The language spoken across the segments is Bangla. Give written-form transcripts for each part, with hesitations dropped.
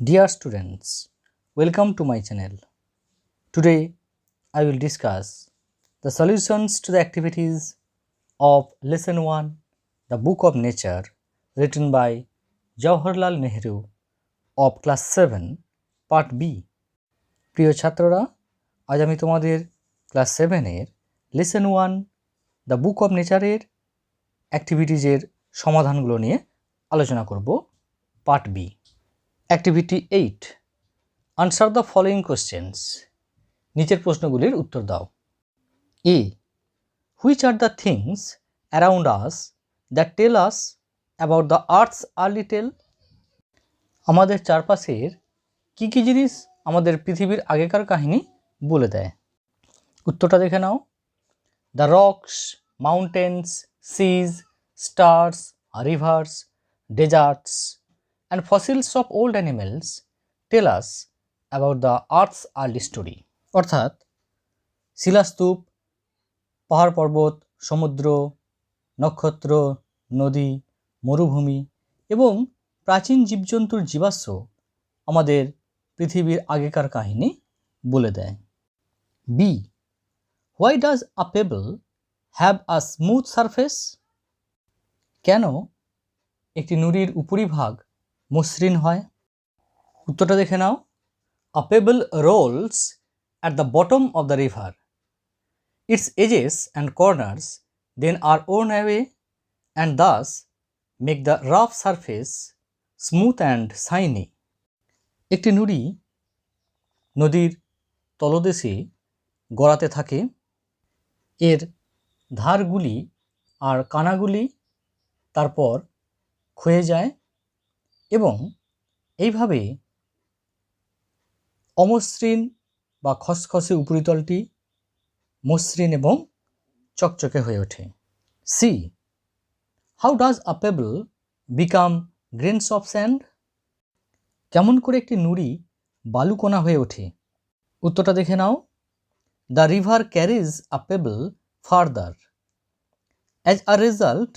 Dear students, welcome to my channel. Today I will discuss the solutions to the activities of Lesson 1, The Book of Nature, written by Jawaharlal Nehru of Class 7, Part B. প্রিয় ছাত্ররা, আজ আমি তোমাদের ক্লাস 7-এর লেসন 1 দ্য বুক অফ নেচারের অ্যাক্টিভিটিজের সমাধানগুলো নিয়ে আলোচনা করব। পার্ট বি। Activity 8, answer the following questions. নিচের প্রশ্নগুলির উত্তর দাও। A, which are the things around us that tell us about the earth's early tale? আমাদের চারপাশের কী কী জিনিস আমাদের পৃথিবীর আগেকার কাহিনী বলে দেয়? উত্তরটা দেখে নাও। The rocks, mountains, seas, stars, rivers, deserts and fossils of old animals tell us about the earth's early story. অর্থাৎ শিলাস্তূপ, পাহাড় পর্বত, সমুদ্র, নক্ষত্র, নদী, মরুভূমি এবং প্রাচীন জীবজন্তুর জীবাশ্ম আমাদের পৃথিবীর আগেকার কাহিনী বলে দেয়। B, why does a pebble have a smooth surface? কেন একটি নুড়ির উপরিভাগ মসৃণ হয়? উত্তরটা দেখে নাও। A pebble rolls at the bottom of the river, its edges and corners then are worn away and thus make the rough surface smooth and shiny. একটি নুড়ি নদীর তলদেশে গড়াতে থাকে, এর ধারগুলি আর কানাগুলি তারপর ক্ষয়ে যায় এবং এইভাবে অমসৃণ বা খসখসে উপরিতলটি মসৃণ এবং চকচকে হয়ে ওঠে। C, how does a pebble become grains of sand? কেমন করে একটি নুড়ি বালুকণা হয়ে ওঠে? উত্তরটা দেখে নাও। The river carries a pebble further, as a result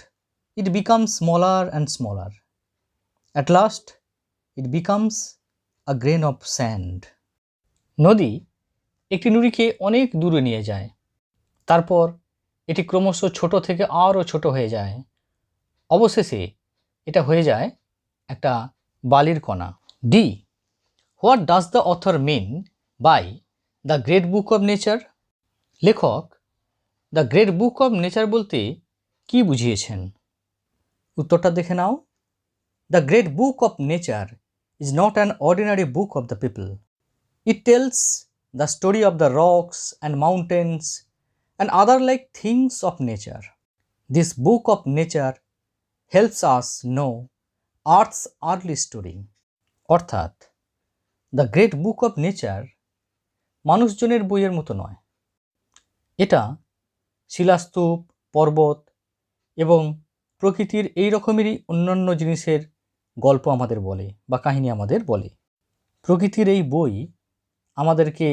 it become smaller and smaller, at last it becomes a grain of sand. নদী একটি নুড়িকে অনেক দূরে নিয়ে যায়, তারপর এটি ক্রমশ ছোট থেকে আরও ছোট হয়ে যায়, অবশেষে এটা হয়ে যায় একটা বালির কণা। D, what does the author mean by the great book of nature? লেখক the great book of nature বলতে কি বুঝিয়েছেন? উত্তরটা দেখে নাও। The great book of nature is not an ordinary book of the people. It tells the story of the rocks and mountains and other like things of nature. This book of nature helps us know Earth's early story. অর্থাৎ the great book of nature মানুষজনের বইয়ের মতো নয়, এটা শিলাস্তূপ, পর্বত এবং প্রকৃতির এই রকমেরই অন্যান্য জিনিসের গল্প আমাদের বলে বা কাহিনী আমাদের বলে। প্রকৃতির এই বই আমাদেরকে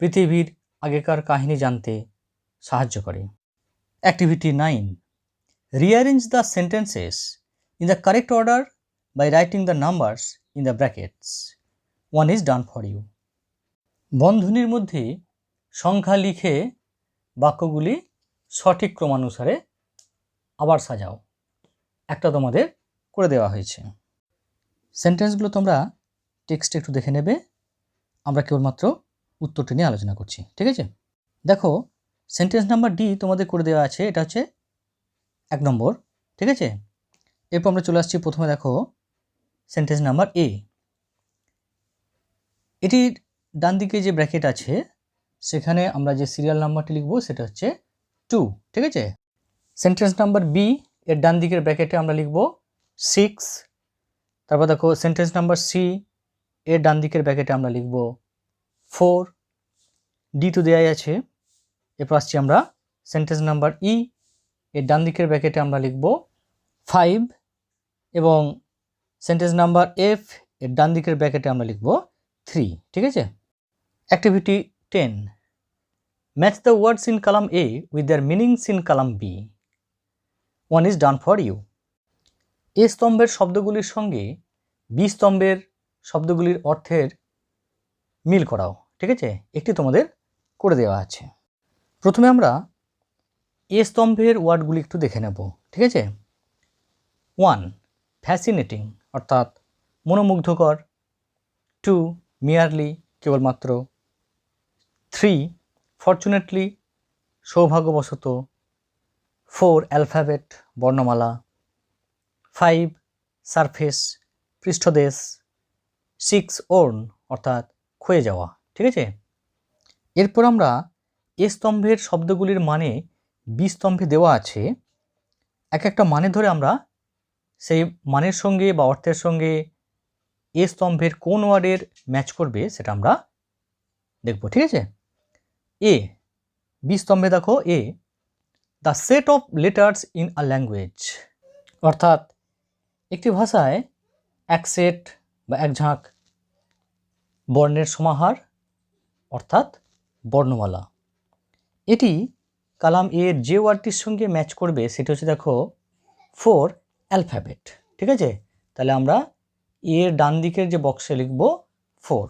পৃথিবীর আগেকার কাহিনী জানতে সাহায্য করে। Activity 9, rearrange the sentences in the correct order by writing the numbers in the brackets. One is done for you. বন্ধনীর মধ্যে সংখ্যা লিখে বাক্যগুলি সঠিক ক্রমানুসারে আবার সাজাও। একটা তোমাদের করে দেওয়া হয়েছে। সেন্টেন্সগুলো তোমরা টেক্সটে একটু দেখে নেবে, আমরা কেবলমাত্র উত্তরটি নিয়ে আলোচনা করছি, ঠিক আছে? দেখো, সেন্টেন্স নাম্বার ডি তোমাদের করে দেওয়া আছে, এটা হচ্ছে 1 নম্বর, ঠিক আছে? এরপর আমরা চলে আসছি প্রথমে, দেখো সেন্টেন্স নাম্বার এ। এটির ডান দিকে যে ব্র্যাকেট আছে সেখানে আমরা যে সিরিয়াল নাম্বারটি লিখব সেটা হচ্ছে 2, ঠিক আছে? সেন্টেন্স নাম্বার বি এর ডান দিকের ব্র্যাকেটে আমরা লিখব 6। তারপর দেখো সেন্টেন্স নাম্বার সি এর ডান দিকের ব্র্যাকেটে আমরা লিখব 4। ডি তো দেওয়াই আছে। এরপর আসছি আমরা সেন্টেন্স নাম্বার ই এর ডান দিকের ব্র্যাকেটে আমরা লিখব 5 এবং সেন্টেন্স নাম্বার এফ এর ডান দিকের ব্র্যাকেটে আমরা লিখব 3, ঠিক আছে? Activity 10, match the words in column A with their meanings in column B. One is done for you. A স্তম্ভের শব্দগুলির সঙ্গে বি স্তম্ভের শব্দগুলির অর্থের মিল করাও। ঠিক আছে, একটি তোমাদের করে দেওয়া আছে। প্রথমে আমরা এ স্তম্ভের ওয়ার্ডগুলি একটু দেখে নেব। ঠিক আছে, 1 ফ্যাসিনেটিং অর্থাৎ মনোমুগ্ধকর, 2 মিয়ারলি কেবলমাত্র, 3 ফরচুনেটলি সৌভাগ্যবশত, 4 অ্যালফাবেট বর্ণমালা, 5 সারফেস পৃষ্ঠদেশ, 6 ওর্ন অর্থাৎ ক্ষয়ে যাওয়া। ঠিক আছে, এরপর আমরা এ স্তম্ভের শব্দগুলির মানে বি স্তম্ভে দেওয়া আছে, এক একটা মানে ধরে আমরা সেই মানের সঙ্গে বা অর্থের সঙ্গে এ স্তম্ভের কোন ওয়ার্ডের ম্যাচ করবে সেটা আমরা দেখব। ঠিক আছে, এ বি স্তম্ভে দেখো A, the set of letters in a language অর্থাৎ একটি ভাষায় এক সেট বা এক ঝাঁক বর্ণের সমাহার অর্থাৎ বর্ণমালা। এটি কালাম এর যে ওয়ার্ডটির সঙ্গে ম্যাচ করবে সেটি হচ্ছে দেখো 4 অ্যালফাবেট। ঠিক আছে, তাহলে আমরা এর ডান দিকের যে বক্সে লিখব 4।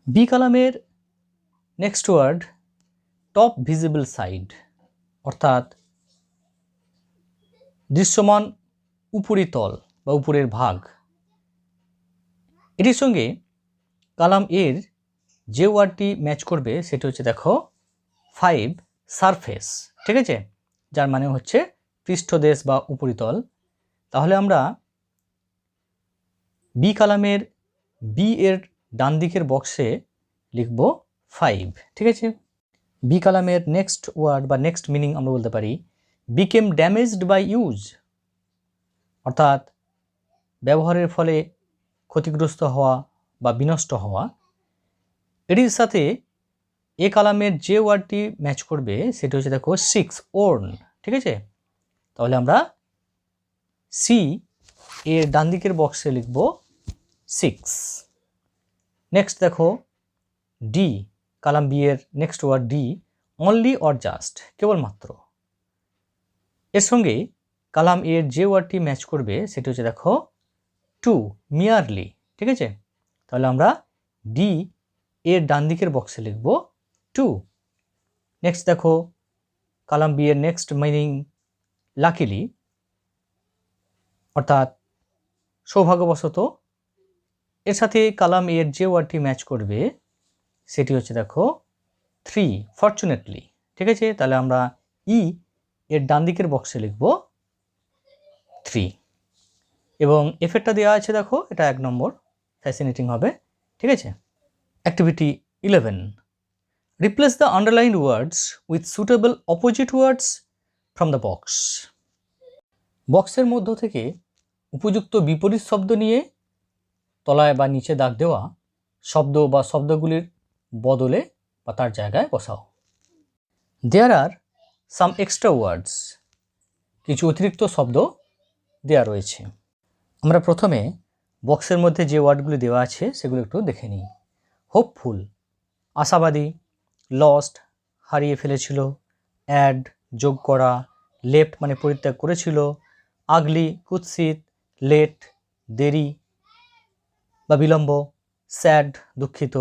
বি কালামের next word top visible side অর্থাৎ দৃশ্যমান উপরিতল বা উপরের ভাগ। এটির সঙ্গে কালাম এর যে ওয়ার্ডটি ম্যাচ করবে সেটি হচ্ছে দেখো 5 সারফেস। ঠিক আছে, যার মানে হচ্ছে পৃষ্ঠদেশ বা উপরিতল। তাহলে আমরা বি কালামের বি এর ডান দিকের বক্সে লিখব 5। ঠিক আছে, বি কালামের নেক্সট ওয়ার্ড বা নেক্সট মিনিং আমরা বলতে পারি বিকেম ড্যামেজড বাই ইউজ অর্থাৎ ব্যবহারের ফলে ক্ষতিগ্রস্ত হওয়া বা বিনষ্ট হওয়া। এটির সাথে এ কালামের যে ওয়ার্ডটি ম্যাচ করবে সেটি হচ্ছে দেখো 6 ওর্ন। ঠিক আছে, তাহলে আমরা সি এর ডান দিকের বক্সে লিখব 6। নেক্সট দেখো ডি কালাম বি এর next word D only or just কেবলমাত্র। এর সঙ্গে কালাম এর যে ওয়ার্ডটি ম্যাচ করবে সেটি হচ্ছে দেখো 2 মিয়ারলি। ঠিক আছে, তাহলে আমরা ডি এর ডান দিকের বক্সে লিখব 2। নেক্সট দেখো কালাম বি এর নেক্সট মিনিং লাকিলি অর্থাৎ সৌভাগ্যবশত। এর সাথে কালাম এর যে ওয়ার্ডটি ম্যাচ করবে সেটি হচ্ছে দেখো 3 ফরচুনেটলি। ঠিক আছে, তাহলে আমরা ই এর ডান দিকের বক্সে লিখব 3 এবং এফেক্টটা দেওয়া আছে দেখো, এটা 1 নম্বর ফ্যাসিনেটিং হবে। ঠিক আছে, activity 11 replace the underlined words with suitable opposite words from the box. বক্সের মধ্য থেকে উপযুক্ত বিপরীত শব্দ নিয়ে তলায় বা নিচে দাগ দেওয়া শব্দ বা শব্দগুলির বদলে বা তার জায়গায় বসাও। দেয়ার আর সাম এক্সট্রা ওয়ার্ডস, কিছু অতিরিক্ত শব্দ দেওয়া রয়েছে। আমরা প্রথমে বক্সের মধ্যে যে ওয়ার্ডগুলি দেওয়া আছে সেগুলো একটু দেখে নিই। হোপফুল আশাবাদী, লস্ট হারিয়ে ফেলেছিল, অ্যাড যোগ করা, লেফট মানে পরিত্যাগ করেছিল, আগলি কুৎসিত, লেট দেরি বা বিলম্ব, স্যাড দুঃখিত,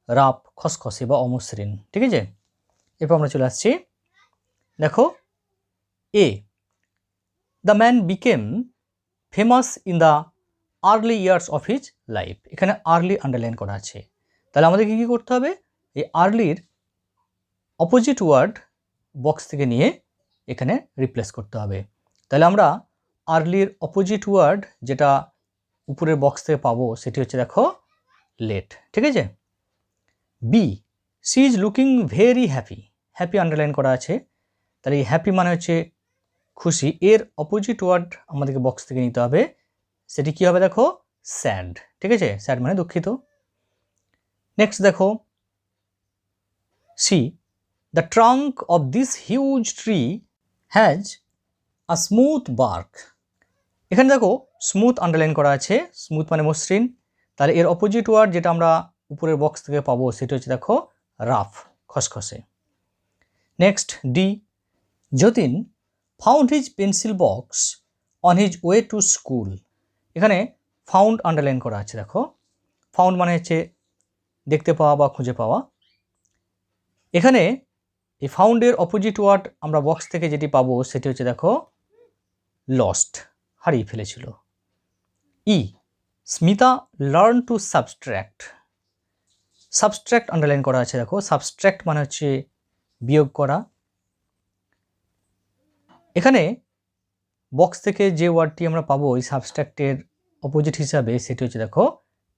রাফ খসখসে বা অমসৃণ। ঠিক আছে, এরপর আমরা চলে আসছি দেখো A the man became famous in the early years of his life. এখানে আর্লি আন্ডারলাইন করা আছে, তাহলে আমাদেরকে কী করতে হবে, এই আর্লির অপোজিট ওয়ার্ড বক্স থেকে নিয়ে এখানে রিপ্লেস করতে হবে। তাহলে আমরা আর্লির অপোজিট ওয়ার্ড যেটা উপরের বক্স থেকে পাবো সেটি হচ্ছে দেখো লেট। ঠিক আছে, B C is looking very happy, happy underline করা আছে, তাহলে এই হ্যাপি মানে হচ্ছে খুশি, এর অপোজিট ওয়ার্ড আমাদেরকে বক্স থেকে নিতে হবে, সেটি কী হবে দেখো স্যাড। ঠিক আছে, স্যাড মানে দুঃখিত। নেক্সট দেখো C the trunk of this huge tree has a smooth bark. এখানে দেখো স্মুথ আন্ডারলাইন করা আছে, স্মুথ মানে মসৃণ, তাহলে এর অপোজিট ওয়ার্ড যেটা আমরা উপরের বক্স থেকে পাবো সেটা হচ্ছে দেখো রাফ খসখসে। Next D Jatin found his pencil box on his way to school. এখানে ফাউন্ড আন্ডারলাইন করা আছে, দেখো ফাউন্ড মানে হচ্ছে দেখতে পাওয়া বা খুঁজে পাওয়া। এখানে এই ফাউন্ডের অপোজিট ওয়ার্ড আমরা বক্স থেকে যেটি পাবো সেটি হচ্ছে দেখো লস্ট, হারিয়ে ফেলেছিল। ই, স্মিতা লার্ন টু সাবস্ট্র্যাক্ট। সাবস্ট্র্যাক্ট আন্ডারলাইন করা আছে, দেখো সাবস্ট্র্যাক্ট মানে হচ্ছে বিয়োগ করা। এখানে বক্স থেকে যে ওয়ার্ডটি আমরা পাবো এই সাবস্ট্র্যাক্টের অপোজিট হিসাবে সেটি হচ্ছে দেখো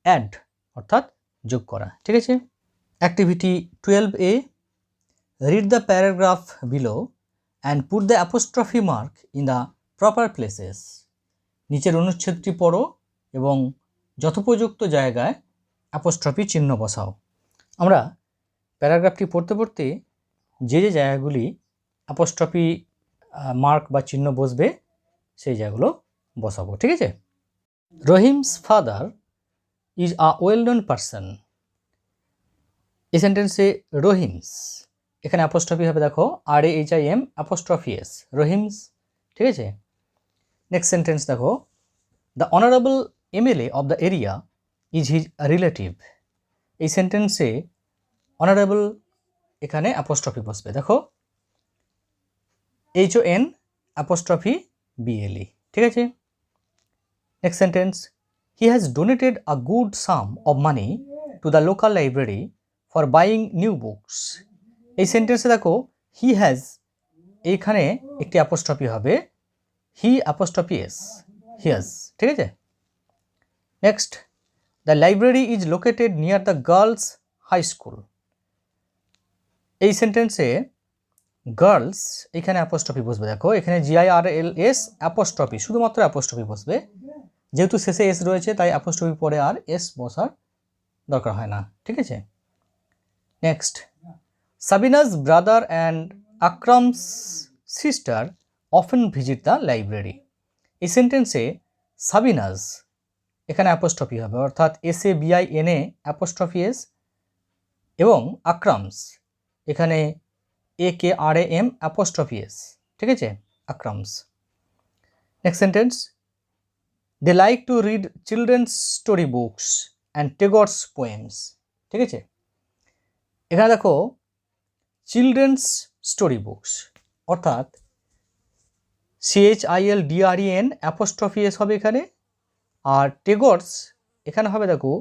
অ্যাড, অর্থাৎ যোগ করা। ঠিক আছে। Activity 12A, read the paragraph below and put the apostrophe mark in the proper places. নিচের অনুচ্ছেদটি পড়ো এবং যথোপযুক্ত জায়গায় অ্যাপোস্ট্রফি চিহ্ন বসাও। আমরা প্যারাগ্রাফটি পড়তে পড়তে যে যে জায়গাগুলি অ্যাপোস্ট্রফি মার্ক বা চিহ্ন বসবে সেই জায়গাগুলো বসাবো। ঠিক আছে। Rahim's father is a well known person. এই সেন্টেন্সে রহিমস, এখানে অ্যাপোস্ট্রফি হবে দেখো RAHIM অ্যাপোস্ট্রফি S, রহিমস। ঠিক আছে। নেক্সট সেন্টেন্স দেখো, the honourable MLA of the area is his relative. এই সেন্টেন্সে অনারেবল এখানে অ্যাপোস্ট্রফি বসবে, দেখো HON অ্যাপোস্ট্রফি BLE। ঠিক আছে। Next sentence, he has donated a good sum of money to the local library for buying new books. এই সেন্টেন্সে দেখো হি হ্যাজ, এইখানে একটি অ্যাপোস্ট্রফি হবে he apostrophe S, he has. ঠিক আছে। Next, the library is located near the girls high school. এই সেন্টেন্সে গার্লস এখানে অ্যাপোস্ট্রফি বসবে, দেখো এখানে GIRLS অ্যাপোস্ট্রফি, শুধুমাত্র অ্যাপোস্ট্রফি বসবে, যেহেতু শেষে S রয়েছে তাই অ্যাপোস্ট্রফি পরে আর S বসার দরকার হয় না। ঠিক আছে। Next, Sabina's brother and Akram's sister often visit the library. এই সেন্টেন্সে সাবিনাস এখানে অ্যাপোস্ট্রফি হবে, অর্থাৎ SABINA অ্যাপোস্ট্রফি S, এবং আকরামস এখানে AKRAM অ্যাপোস্ট্রফি S। ঠিক আছে, Akram's. Next sentence, they like to read children's story books and Tagore's poems. ঠিক আছে। এখানে দেখো চিলড্রেন্স স্টোরি বুকস, অর্থাৎ CHILDREN অ্যাপোস্ট্রফি S হবে এখানে, আর টেগরস এখানে হবে দেখো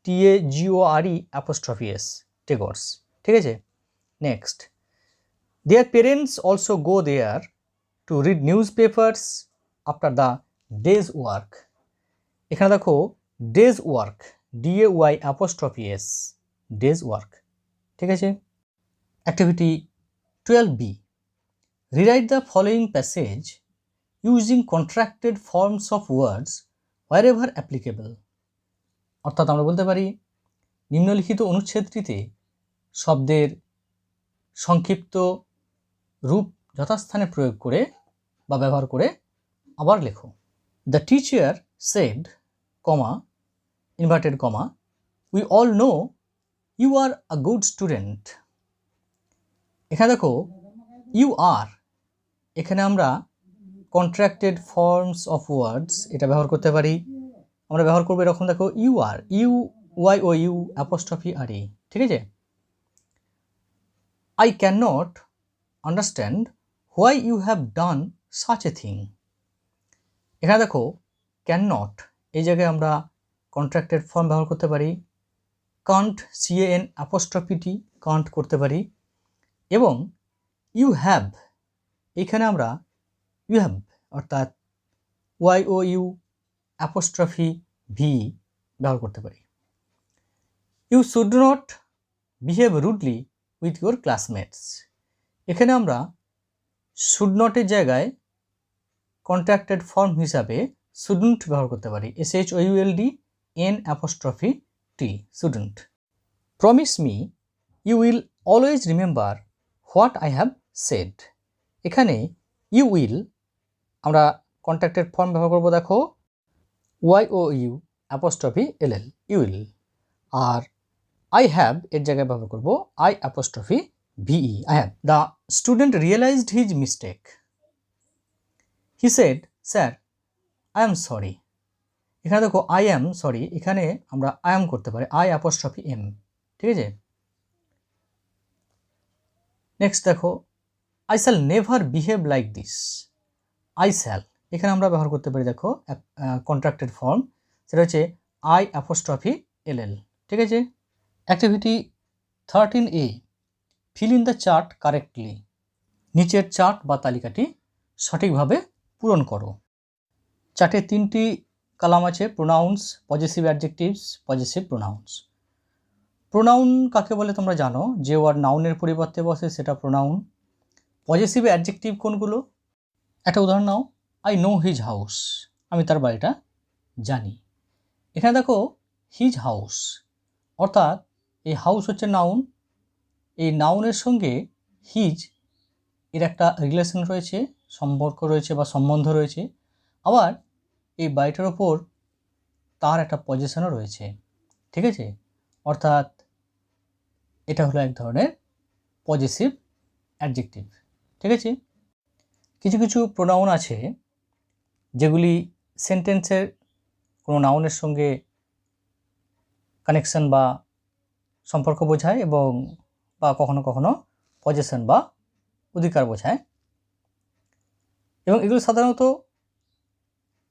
TAGORE অ্যাপোস্ট্রফি S, টেগরস। ঠিক আছে। Next, their parents also go there to read newspapers after the day's work. এখানে দেখো day's work DAY apostrophe S, day's work. ঠিক আছে। Activity 12B, rewrite the following passage using contracted forms of words wherever applicable। অর্থাৎ আমরা বলতে পারি নিম্নলিখিত অনুচ্ছেদটিতে শব্দের সংক্ষিপ্ত রূপ যথাস্থানে প্রয়োগ করে বা ব্যবহার করে আবার লেখো। The teacher said, comma, inverted comma, we all know you are a good student. এখানে দেখো ইউ আর, এখানে আমরা কন্ট্রাক্টেড ফর্মস অফ ওয়ার্ডস এটা ব্যবহার করতে পারি। আমরা ব্যবহার করবো এরকম, দেখো you are, UYOU apostrophe RE। ঠিক আছে। I can not understand why you have done such a thing. এখানে দেখো ক্যান নট, এই জায়গায় আমরা কন্ট্রাক্টেড ফর্ম ব্যবহার করতে পারি, can't CAN apostrophe T, can't করতে পারি, এবং ইউ হ্যাভ, এখানে আমরা ইউ হ্যাভ অর্থাৎ YOU অ্যাপোস্ট্রফি V ব্যবহার করতে পারি। You should not behave rudely with your classmates. এখানে আমরা শুড নটের জায়গায় কন্ট্রাক্টেড ফর্ম হিসাবে শুডন্ট ব্যবহার করতে পারি, SHOULDN apostrophe T, shouldn't. Promise me you will always remember what I have said. এখানে ইউ উইল আমরা কন্ট্রাক্টেড ফর্ম ব্যবহার করবো, দেখো YOU apostrophe LL, you will. আর আই হ্যাভ এর জায়গায় ব্যবহার করবো I apostrophe VE, I have. The student realized his mistake. He said, "Sir, I am sorry." এখানে দেখো আই অ্যাম, সরি এখানে আমরা আই অ্যাম করতে পারি, আই অ্যাপোস্ট্রফি এম, ঠিক আছে। নেক্সট দেখো I shall never behave like this, I shall এখানে আমরা ব্যবহার করতে পারি দেখো কন্ট্রাক্টেড ফর্ম, সেটা হচ্ছে আই অ্যাপোস্ট্রফি এল এল, ঠিক আছে। Activity 13A, fill in the chart correctly, নিচের চার্ট বা তালিকাটি সঠিকভাবে পূরণ করো। চার্টে 3টি কলাম আছে, pronounce, possessive adjectives, possessive pronounce. Pronoun কাকে বলে তোমরা জানো, যে ওয়ার্ড নাউনের পরিবর্তে বসে সেটা প্রোনাউন। পজেসিভ অ্যাডজেক্টিভ কোনগুলো, একটা উদাহরণ নাও, আই নো হিজ হাউস, আমি তার বাড়িটা জানি। এখানে দেখো হিজ হাউস, অর্থাৎ এই হাউস হচ্ছে নাউন, এই নাউনের সঙ্গে হিজ এর একটা রিলেশন রয়েছে, সম্পর্ক রয়েছে বা সম্বন্ধ রয়েছে, আবার এই বাড়িটার ওপর তার একটা পজিশনও রয়েছে, ঠিক আছে। অর্থাৎ এটা হলো এক ধরনের পজেসিভ অ্যাডজেক্টিভ, ঠিক আছে। কিছু কিছু প্রোনাউন আছে যেগুলি সেন্টেন্সের কোনো নাউনের সঙ্গে কানেকশন বা সম্পর্ক বোঝায় এবং বা কখনো কখনো পজেশন বা অধিকার বোঝায়, এবং এগুলো সাধারণত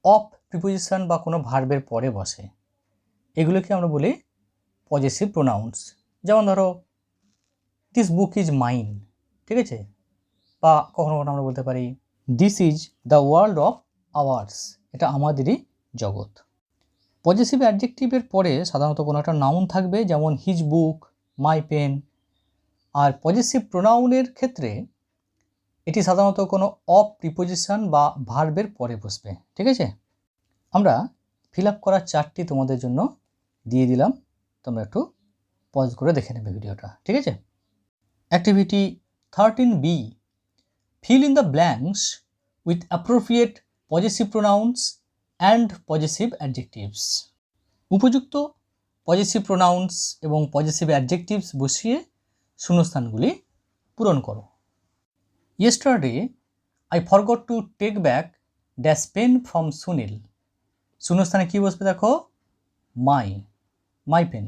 অফ প্রিপোজিশন বা কোনো ভার্বের পরে বসে, এগুলোকে আমরা বলি পজেসিভ প্রোনাউন্স। যেমন ধরো দিস বুক ইজ মাইন, ঠিক আছে, বা কখনো কখনো আমরা বলতে পারি this is the world of hours, এটা আমাদেরই জগৎ। পজেসিভ অ্যাডজেক্টিভের পরে সাধারণত কোনো একটা নাউন থাকবে, যেমন হিজ বুক, মাই পেন। আর পজেসিভ প্রোনাউনের ক্ষেত্রে এটি সাধারণত কোনো অফ প্রিপোজিশন বা ভার্বের পরে বসবে, ঠিক আছে। আমরা ফিল আপ করার চার্টটি তোমাদের জন্য দিয়ে দিলাম, তোমরা একটু পজ করে দেখে নেবে ভিডিওটা, ঠিক আছে। Activity 13B, fill in the blanks with appropriate possessive pronouns and possessive adjectives. উপযুক্ত পজেসিভ প্রোনাউন্স এবং পজেসিভ অ্যাডজেক্টিভস বসিয়ে শূন্যস্থানগুলি পূরণ করো। Yesterday I forgot to take back dash pen from Sunil, শূন্যস্থানে কী বসবে দেখো, my pen.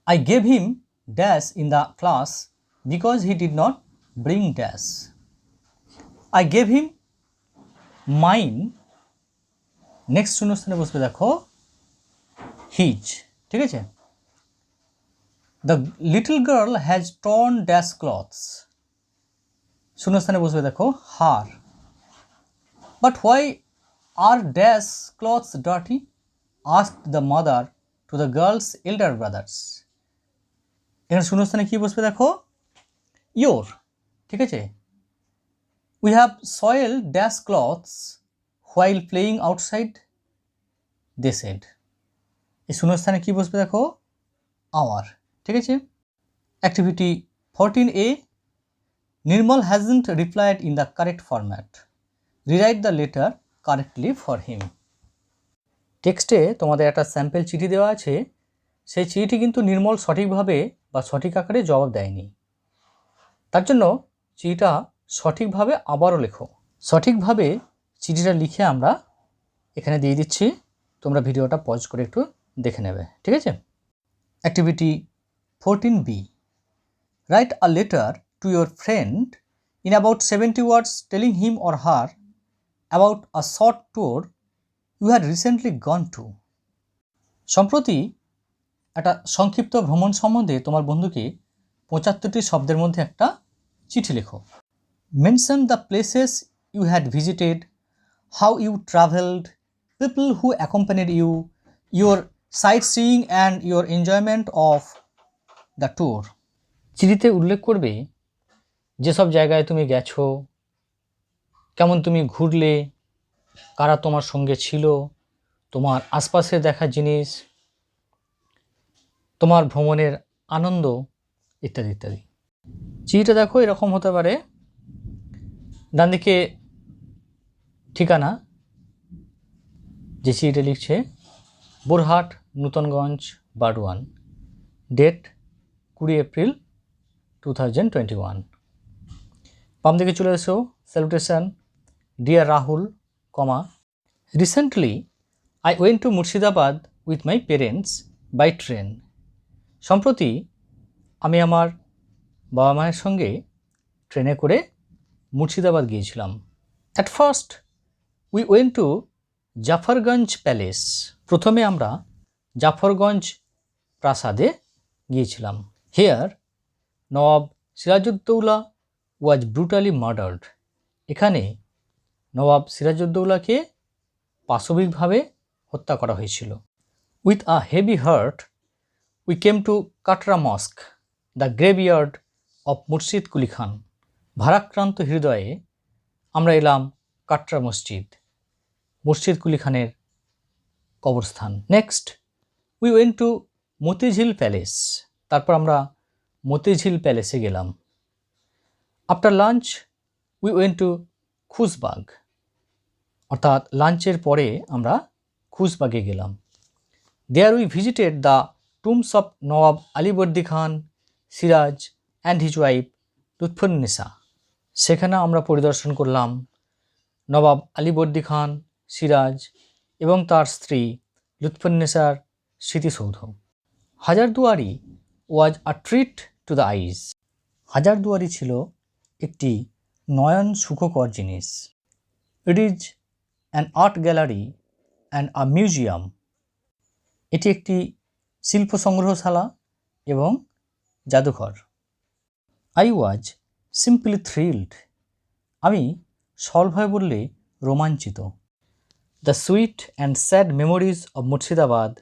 I gave him dash in the class because he did not bring dash. I gave him mine, next শূন্যস্থানে বসবে দেখো হিজ, ঠিক আছে। The little girl has torn dash clothes, শূন্যস্থানে বসবে দেখো her. But why are dash clothes dirty asked the mother to the girls elder brothers, এখানে শূন্যস্থানে কী বসবে দেখো ইয়োর, ঠিক আছে। We have soil dash clothes while playing outside they said, এই শূন্যস্থানে কী বসবে দেখো আওয়ার, ঠিক আছে। Activity 14A, Nirmal hasn't replied in the correct format, rewrite the letter correctly for him. টেক্সটে তোমাদের একটা স্যাম্পল চিঠি দেওয়া আছে, সেই চিঠিটি কিন্তু নির্মল সঠিকভাবে বা সঠিক আকারে জবাব দেয়নি, তার জন্য চিঠিটা সঠিকভাবে আবারও লেখো। সঠিকভাবে চিঠিটা লিখে আমরা এখানে দিয়ে দিচ্ছি, তোমরা ভিডিওটা পজ করে একটু দেখে নেবে, ঠিক আছে। Activity 14B, write a letter to your friend in about 70 words telling him or her about a short tour you had recently gone to. সম্প্রতি একটা সংক্ষিপ্ত ভ্রমণ সম্বন্ধে তোমার বন্ধুকে 75টি শব্দের মধ্যে একটা চিঠি লেখো। Mention the places you had visited, how you travelled, people who accompanied you, your sightseeing and your enjoyment of the tour. চিঠিতে উল্লেখ করবে যেসব জায়গায় তুমি গেছো, কেমন তুমি ঘুরলে, কারা তোমার সঙ্গে ছিল, তোমার আশপাশে দেখা জিনিস, তোমার ভ্রমণের আনন্দ ইত্যাদি ইত্যাদি। চিঠিটা দেখো এরকম হতে পারে, ডান দিকে ঠিকানা, যে চিঠিটা লিখছে বোরহাট, নূতনগঞ্জ, বারডুয়ান, ডেট 20 এপ্রিল 2021। বাম দিকে চলে এসো, salutation dear Rahul, comma recently I went to Murshidabad with my parents by train. সম্প্রতি আমি আমার বাবা মায়ের সঙ্গে ট্রেনে করে মুর্শিদাবাদ গিয়েছিলাম। At first we went to Jafarganj palace. প্রথমে আমরা জাফরগঞ্জ প্রাসাদে গিয়েছিলাম। Here Nawab Sirajuddaulah was brutally murdered. এখানে নবাব সিরাজউদ্দৌলাকে পাশবিকভাবে হত্যা করা হয়েছিল। With a heavy heart we came to Katra মস্ক, the graveyard of Murshid Quli খান। ভারাক্রান্ত হৃদয়ে আমরা এলাম কাটরা মসজিদ, মুর্শিদ কুলি খানের কবরস্থান। Next we went to Motijheel palace. তারপর আমরা মতিঝিল প্যালেসে গেলাম। After lunch we went to Khushbagh, অর্থাৎ লাঞ্চের পরে আমরা খুশবাগে গেলাম। There we visited the tombs of Nawab Alivardi Khan, Siraj and his wife Lutfunnesa. সেখানে আমরা পরিদর্শন করলাম নবাব আলীবর্দী খান, সিরাজ এবং তার স্ত্রী লুৎফুন্নেসার স্মৃতিসৌধ। Hazarduari was a treat to the eyes. Hazarduari ছিল একটি নয়ন সুখকর জিনিস। It is an art gallery and a museum. এটি একটি শিল্প সংগ্রহশালা এবং জাদুঘর। I was simply thrilled. আমি সরলভাবে বললে রোমাঞ্চিত। The sweet and sad memories of Murshidabad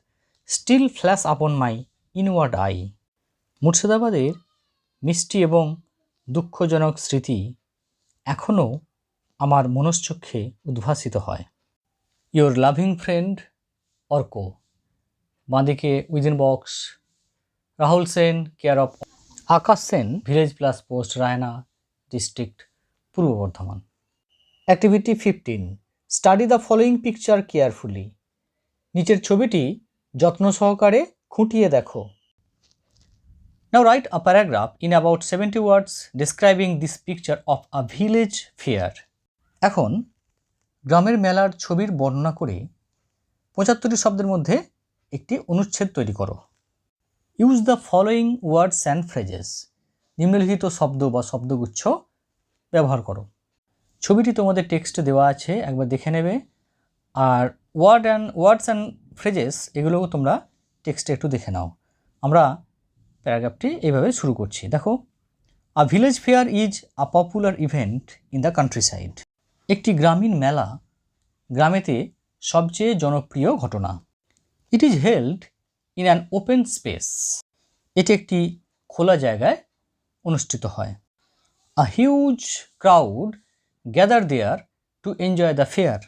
still flash upon my inward I. মুর্শিদাবাদের মিষ্টি এবং দুঃখজনক স্মৃতি এখনও আমার মনশ্চক্ষে উদ্ভাসিত হয়। Your loving friend Arka. বাঁদিকে within box Rahul Sen, care of Akash Sen, village plus post, Raina district, Purba Bardhaman. Activity 15, study the following picture carefully. নিচের ছবিটি যত্ন সহকারে খুঁটিয়ে দেখো। Now write a paragraph in about 70 words describing this picture of a village fair. এখন গ্রামের মেলার ছবির বর্ণনা করে 75 শব্দের মধ্যে একটি অনুচ্ছেদ তৈরি করো। Use the following words and phrases. নিম্নলিখিত শব্দ বা শব্দগুচ্ছ ব্যবহার করো। ছবিটি তোমাদের টেক্সটে দেওয়া আছে, একবার দেখে নেবে। আর ওয়ার্ডস অ্যান্ড ফ্রেজেস এগুলোও তোমরা টেক্সটে একটু দেখে নাও। আমরা প্যারাগ্রাফটি এইভাবে শুরু করছি। দেখো, a village fair is a popular event in the country side. একটি গ্রামীণ মেলা গ্রামেতে সবচেয়ে জনপ্রিয় ঘটনা। It is held in an open space. এটি একটি খোলা জায়গায় অনুষ্ঠিত হয়। A huge crowd gather there to enjoy the fair.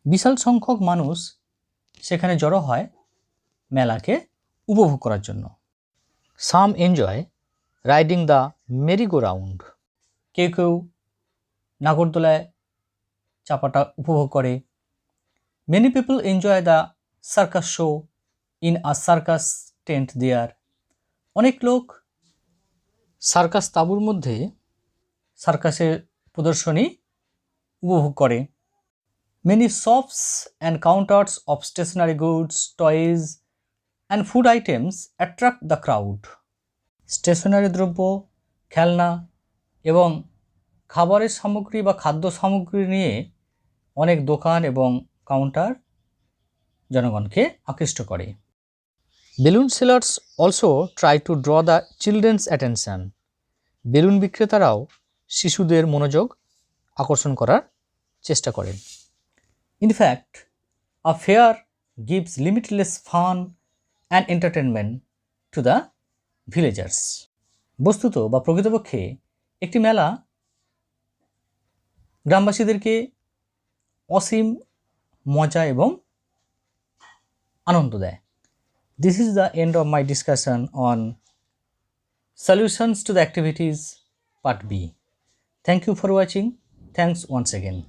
বিশাল সংখ্যক মানুষ সেখানে জড়ো হয় মেলাকে উপভোগ করার জন্য। Some enjoy riding the merry go round. কেউ কেউ নাগরদোলায় চাপাটা উপভোগ করে। Many people enjoy the circus show in a circus tent there. অনেক লোক সার্কাস তাঁবুর মধ্যে সার্কাসের প্রদর্শনী উপভোগ করে। Many shops and counters of stationery goods, toys and food items attract the crowd. Stationery দ্রব্য, খেলনা এবং খাবারের সামগ্রী বা খাদ্য সামগ্রী নিয়ে অনেক দোকান এবং কাউন্টার জনগণকে আকৃষ্ট করে। Balloon sellers also try to draw the children's attention. Balloon বিক্রেতারাও শিশুদের মনোযোগ আকর্ষণ করার চেষ্টা করেন। In fact a fair gives limitless fun and entertainment to the villagers. বস্তুত বা প্রকৃতপক্ষে একটি মেলা গ্রামবাসীদেরকে অসীম মজা এবং আনন্দ দেয়। This is the end of my discussion on solutions to the activities part B. Thank you for watching. Thanks once again.